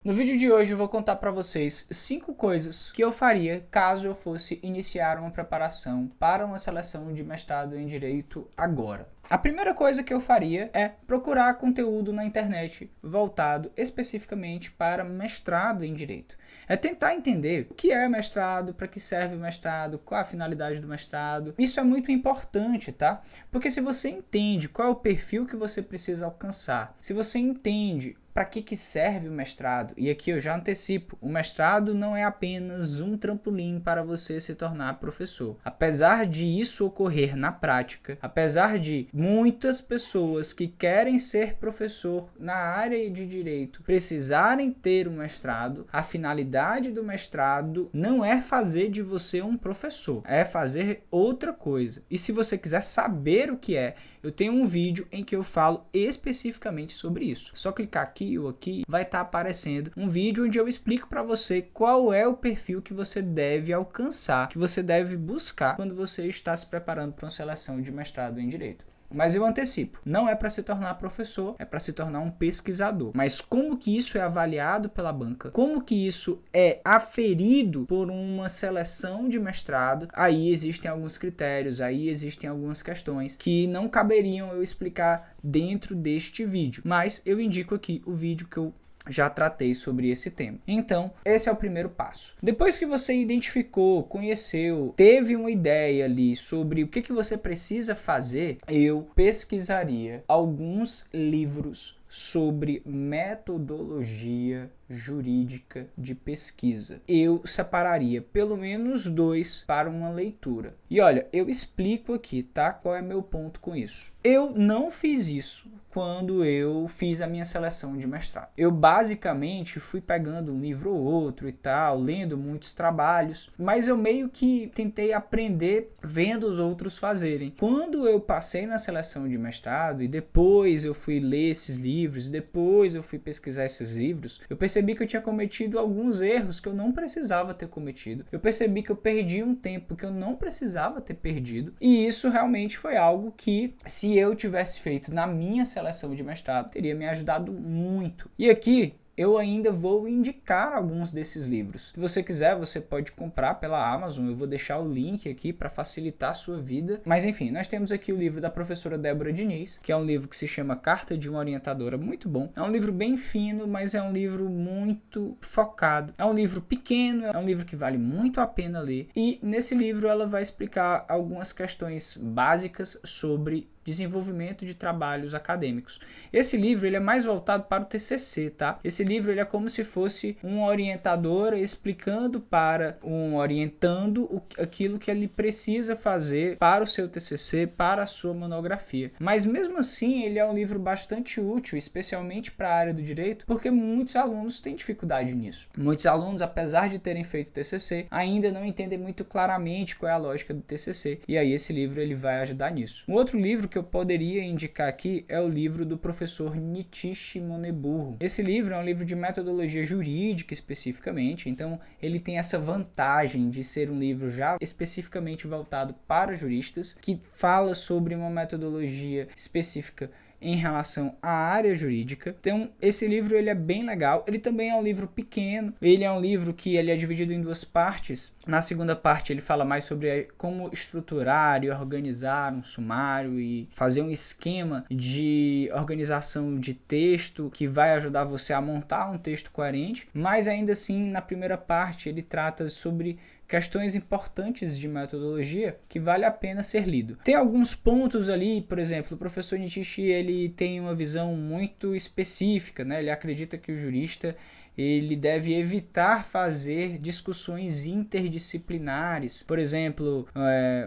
No vídeo de hoje eu vou contar para vocês 5 coisas que eu faria caso eu fosse iniciar uma preparação para uma seleção de mestrado em Direito agora. A primeira coisa que eu faria é procurar conteúdo na internet voltado especificamente para mestrado em Direito. É tentar entender o que é mestrado, para que serve o mestrado, qual a finalidade do mestrado. Isso é muito importante, tá? Porque se você entende qual é o perfil que você precisa alcançar, se você entende para que serve o mestrado? E aqui eu já antecipo, o mestrado não é apenas um trampolim para você se tornar professor. Apesar de isso ocorrer na prática, apesar de muitas pessoas que querem ser professor na área de direito precisarem ter um mestrado, a finalidade do mestrado não é fazer de você um professor, é fazer outra coisa. E se você quiser saber o que é, eu tenho um vídeo em que eu falo especificamente sobre isso. Só clicar aqui ou aqui, vai estar aparecendo um vídeo onde eu explico para você qual é o perfil que você deve alcançar, que você deve buscar quando você está se preparando para uma seleção de mestrado em Direito. Mas eu antecipo, não é para se tornar professor, é para se tornar um pesquisador. Mas como que isso é avaliado pela banca? Como que isso é aferido por uma seleção de mestrado? Aí existem alguns critérios, aí existem algumas questões que não caberiam eu explicar dentro deste vídeo. Mas eu indico aqui o vídeo que eu já tratei sobre esse tema. Então, esse é o primeiro passo. Depois que você identificou, conheceu, teve uma ideia ali sobre o que você precisa fazer, eu pesquisaria alguns livros sobre metodologia jurídica de pesquisa. Eu separaria pelo menos 2 para uma leitura. E olha, eu explico aqui, tá? Qual é meu ponto com isso? Eu não fiz isso quando eu fiz a minha seleção de mestrado. Eu basicamente fui pegando um livro ou outro e tal, lendo muitos trabalhos, mas eu meio que tentei aprender vendo os outros fazerem. Quando eu passei na seleção de mestrado e depois eu fui ler esses livros, e depois eu fui pesquisar esses livros, eu percebi que eu tinha cometido alguns erros que eu não precisava ter cometido. Eu percebi que eu perdi um tempo que eu não precisava ter perdido, e isso realmente foi algo que, se eu tivesse feito na minha seleção de mestrado, teria me ajudado muito. E aqui eu ainda vou indicar alguns desses livros. Se você quiser, você pode comprar pela Amazon, eu vou deixar o link aqui para facilitar a sua vida. Mas enfim, nós temos aqui o livro da professora Débora Diniz, que é um livro que se chama Carta de uma Orientadora, muito bom. É um livro bem fino, mas é um livro muito focado. É um livro pequeno, é um livro que vale muito a pena ler. E nesse livro ela vai explicar algumas questões básicas sobre desenvolvimento de trabalhos acadêmicos. Esse livro ele é mais voltado para o TCC, tá? Esse livro ele é como se fosse um orientador explicando para um orientando aquilo que ele precisa fazer para o seu TCC, para a sua monografia. Mas mesmo assim ele é um livro bastante útil, especialmente para a área do direito, porque muitos alunos têm dificuldade nisso. Muitos alunos, apesar de terem feito TCC, ainda não entendem muito claramente qual é a lógica do TCC. E aí esse livro ele vai ajudar nisso. Um outro livro que eu poderia indicar aqui é o livro do professor Nitish Moneburro. Esse livro é um livro de metodologia jurídica especificamente, então ele tem essa vantagem de ser um livro já especificamente voltado para juristas, que fala sobre uma metodologia específica em relação à área jurídica. Então esse livro ele é bem legal. Ele também é um livro pequeno, ele é um livro que ele é dividido em 2 partes. Na segunda parte ele fala mais sobre como estruturar e organizar um sumário e fazer um esquema de organização de texto que vai ajudar você a montar um texto coerente, mas ainda assim na primeira parte ele trata sobre questões importantes de metodologia que vale a pena ser lido. Tem alguns pontos ali, por exemplo, o professor Nitish ele tem uma visão muito específica, né? Ele acredita que o jurista ele deve evitar fazer discussões interdisciplinares. Por exemplo,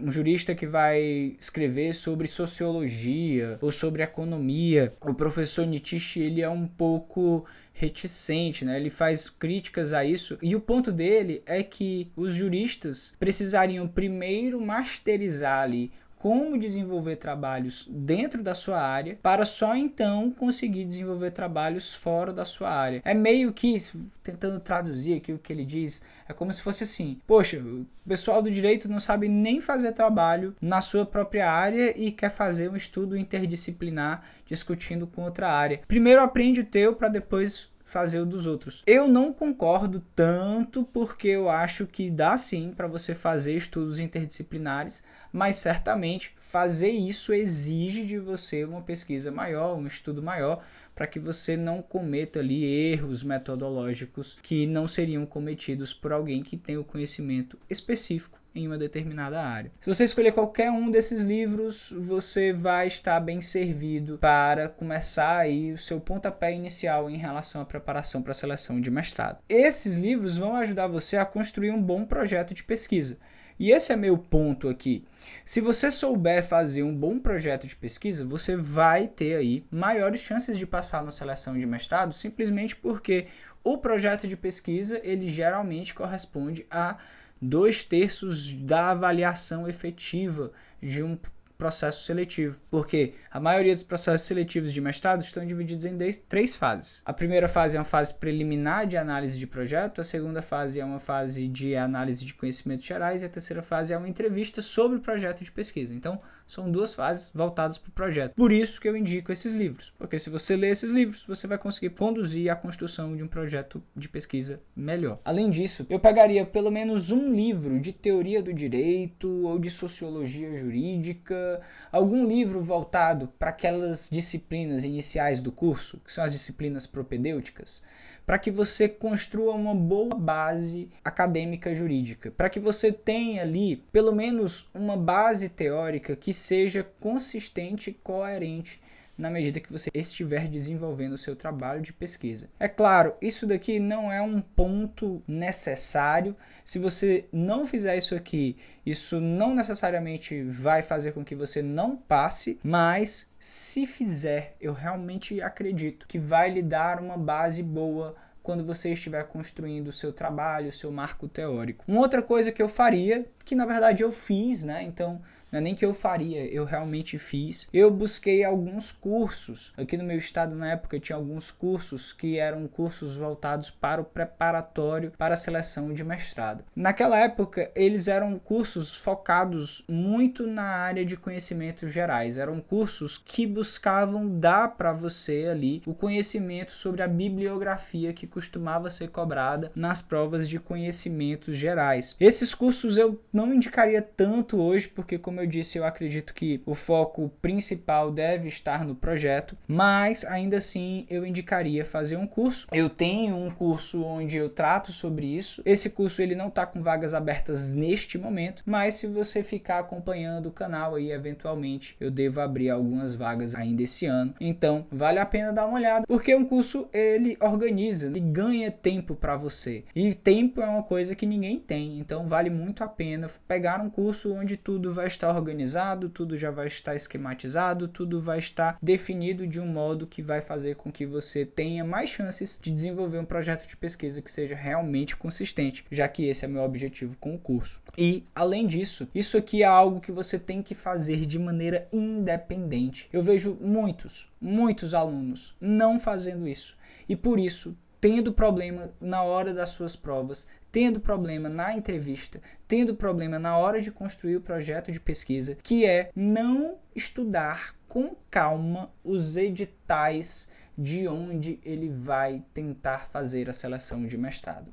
um jurista que vai escrever sobre sociologia ou sobre economia, o professor Nitish ele é um pouco reticente, né? Ele faz críticas a isso, e o ponto dele é que os juristas precisariam primeiro masterizar ali como desenvolver trabalhos dentro da sua área, para só então conseguir desenvolver trabalhos fora da sua área. É meio que, tentando traduzir aqui o que ele diz, é como se fosse assim: poxa, o pessoal do direito não sabe nem fazer trabalho na sua própria área e quer fazer um estudo interdisciplinar discutindo com outra área. Primeiro aprende o teu para depois fazer o dos outros. Eu não concordo tanto, porque eu acho que dá sim para você fazer estudos interdisciplinares, mas certamente fazer isso exige de você uma pesquisa maior, um estudo maior, para que você não cometa ali erros metodológicos que não seriam cometidos por alguém que tem o conhecimento específico em uma determinada área. Se você escolher qualquer um desses livros, você vai estar bem servido para começar aí o seu pontapé inicial em relação à preparação para a seleção de mestrado. Esses livros vão ajudar você a construir um bom projeto de pesquisa. E esse é meu ponto aqui. Se você souber fazer um bom projeto de pesquisa, você vai ter aí maiores chances de passar na seleção de mestrado, simplesmente porque o projeto de pesquisa, ele geralmente corresponde a 2/3 da avaliação efetiva de um processo seletivo, porque a maioria dos processos seletivos de mestrado estão divididos em 3 fases. A primeira fase é uma fase preliminar de análise de projeto, a segunda fase é uma fase de análise de conhecimentos gerais e a terceira fase é uma entrevista sobre o projeto de pesquisa. Então, são 2 fases voltadas para o projeto. Por isso que eu indico esses livros, porque se você ler esses livros, você vai conseguir conduzir a construção de um projeto de pesquisa melhor. Além disso, eu pegaria pelo menos um livro de teoria do direito ou de sociologia jurídica, algum livro voltado para aquelas disciplinas iniciais do curso, que são as disciplinas propedêuticas, para que você construa uma boa base acadêmica jurídica, para que você tenha ali pelo menos uma base teórica que seja consistente e coerente na medida que você estiver desenvolvendo o seu trabalho de pesquisa. É claro, isso daqui não é um ponto necessário. Se você não fizer isso aqui, isso não necessariamente vai fazer com que você não passe, mas se fizer, eu realmente acredito que vai lhe dar uma base boa quando você estiver construindo o seu trabalho, o seu marco teórico. Uma outra coisa que eu faria, que na verdade eu fiz, né? Então, não é nem que eu faria, eu realmente fiz. Eu busquei alguns cursos. Aqui no meu estado, na época, tinha alguns cursos que eram cursos voltados para o preparatório para a seleção de mestrado. Naquela época, eles eram cursos focados muito na área de conhecimentos gerais. Eram cursos que buscavam dar para você ali o conhecimento sobre a bibliografia que costumava ser cobrada nas provas de conhecimentos gerais. Esses cursos eu não indicaria tanto hoje, porque, como eu disse, eu acredito que o foco principal deve estar no projeto, mas ainda assim eu indicaria fazer um curso. Eu tenho um curso onde eu trato sobre isso. Esse curso ele não está com vagas abertas neste momento, mas se você ficar acompanhando o canal aí, eventualmente eu devo abrir algumas vagas ainda esse ano. Então vale a pena dar uma olhada, porque um curso ele organiza, ele ganha tempo para você. E tempo é uma coisa que ninguém tem, então vale muito a pena pegar um curso onde tudo vai estar organizado, tudo já vai estar esquematizado, tudo vai estar definido de um modo que vai fazer com que você tenha mais chances de desenvolver um projeto de pesquisa que seja realmente consistente, já que esse é meu objetivo com o curso. E, além disso, isso aqui é algo que você tem que fazer de maneira independente. Eu vejo muitos alunos não fazendo isso, e por isso tendo problema na hora das suas provas, tendo problema na entrevista, tendo problema na hora de construir o projeto de pesquisa, que é não estudar com calma os editais de onde ele vai tentar fazer a seleção de mestrado.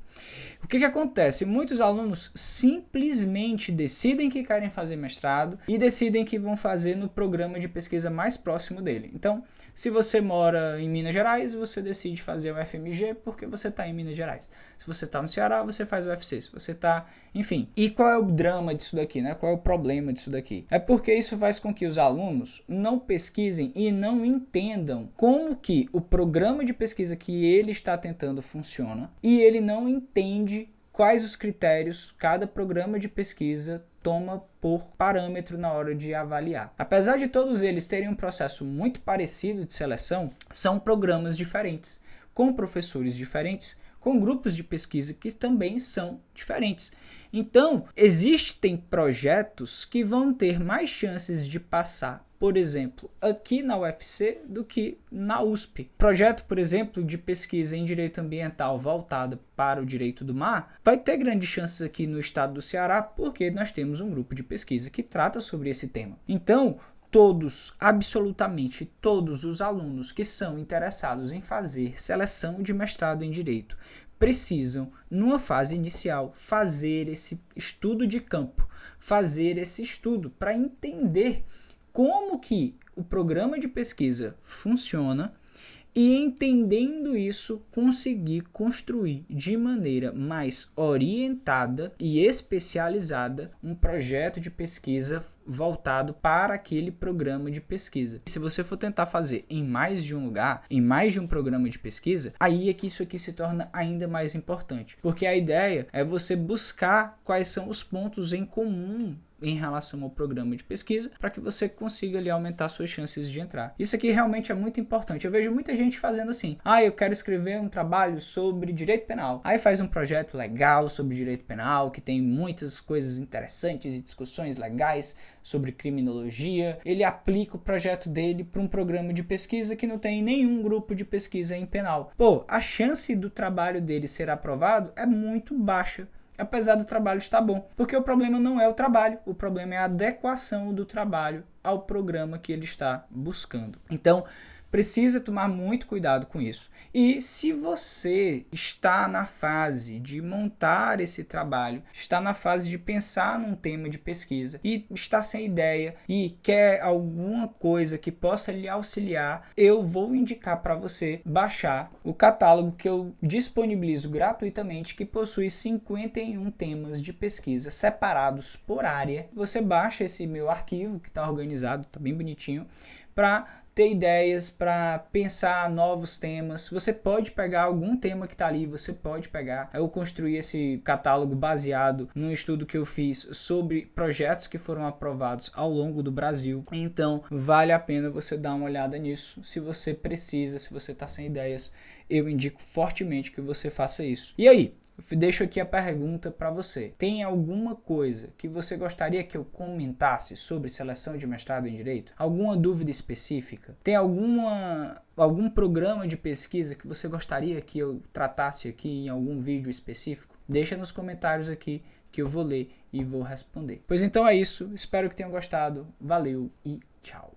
O que acontece? Muitos alunos simplesmente decidem que querem fazer mestrado e decidem que vão fazer no programa de pesquisa mais próximo dele. Então, se você mora em Minas Gerais, você decide fazer o FMG porque você está em Minas Gerais. Se você está no Ceará, você faz o UFC. Se você está... Enfim. E qual é o drama disso daqui, né? Qual é o problema disso daqui? É porque isso faz com que os alunos não pesquisem e não entendam como que o programa de pesquisa que ele está tentando funciona, e ele não entende quais os critérios cada programa de pesquisa toma por parâmetro na hora de avaliar. Apesar de todos eles terem um processo muito parecido de seleção, são programas diferentes, com professores diferentes, com grupos de pesquisa que também são diferentes. Então, existem projetos que vão ter mais chances de passar, por exemplo, aqui na UFC do que na USP. Projeto, por exemplo, de pesquisa em direito ambiental voltado para o direito do mar, vai ter grandes chances aqui no estado do Ceará, porque nós temos um grupo de pesquisa que trata sobre esse tema. Então, todos, absolutamente todos os alunos que são interessados em fazer seleção de mestrado em Direito precisam, numa fase inicial, fazer esse estudo de campo, fazer esse estudo para entender como que o programa de pesquisa funciona e, entendendo isso, conseguir construir de maneira mais orientada e especializada um projeto de pesquisa voltado para aquele programa de pesquisa. Se você for tentar fazer em mais de um lugar, em mais de um programa de pesquisa, aí é que isso aqui se torna ainda mais importante, porque a ideia é você buscar quais são os pontos em comum em relação ao programa de pesquisa, para que você consiga ali aumentar suas chances de entrar. Isso aqui realmente é muito importante. Eu vejo muita gente fazendo assim: eu quero escrever um trabalho sobre direito penal. Aí faz um projeto legal sobre direito penal, que tem muitas coisas interessantes e discussões legais sobre criminologia. Ele aplica o projeto dele para um programa de pesquisa que não tem nenhum grupo de pesquisa em penal. A chance do trabalho dele ser aprovado é muito baixa, apesar do trabalho estar bom. Porque o problema não é o trabalho, o problema é a adequação do trabalho ao programa que ele está buscando. Então, precisa tomar muito cuidado com isso. E se você está na fase de montar esse trabalho, está na fase de pensar num tema de pesquisa e está sem ideia e quer alguma coisa que possa lhe auxiliar, eu vou indicar para você baixar o catálogo que eu disponibilizo gratuitamente, que possui 51 temas de pesquisa separados por área. Você baixa esse meu arquivo, que está organizado, está bem bonitinho, para ter ideias, para pensar novos temas. Você pode pegar algum tema que está ali, você pode pegar. Eu construí esse catálogo baseado num estudo que eu fiz sobre projetos que foram aprovados ao longo do Brasil. Então, vale a pena você dar uma olhada nisso. Se você precisa, se você está sem ideias, eu indico fortemente que você faça isso. E aí? Eu deixo aqui a pergunta para você. Tem alguma coisa que você gostaria que eu comentasse sobre seleção de mestrado em Direito? Alguma dúvida específica? Tem algum programa de pesquisa que você gostaria que eu tratasse aqui em algum vídeo específico? Deixa nos comentários aqui que eu vou ler e vou responder. Pois então é isso. Espero que tenham gostado. Valeu e tchau.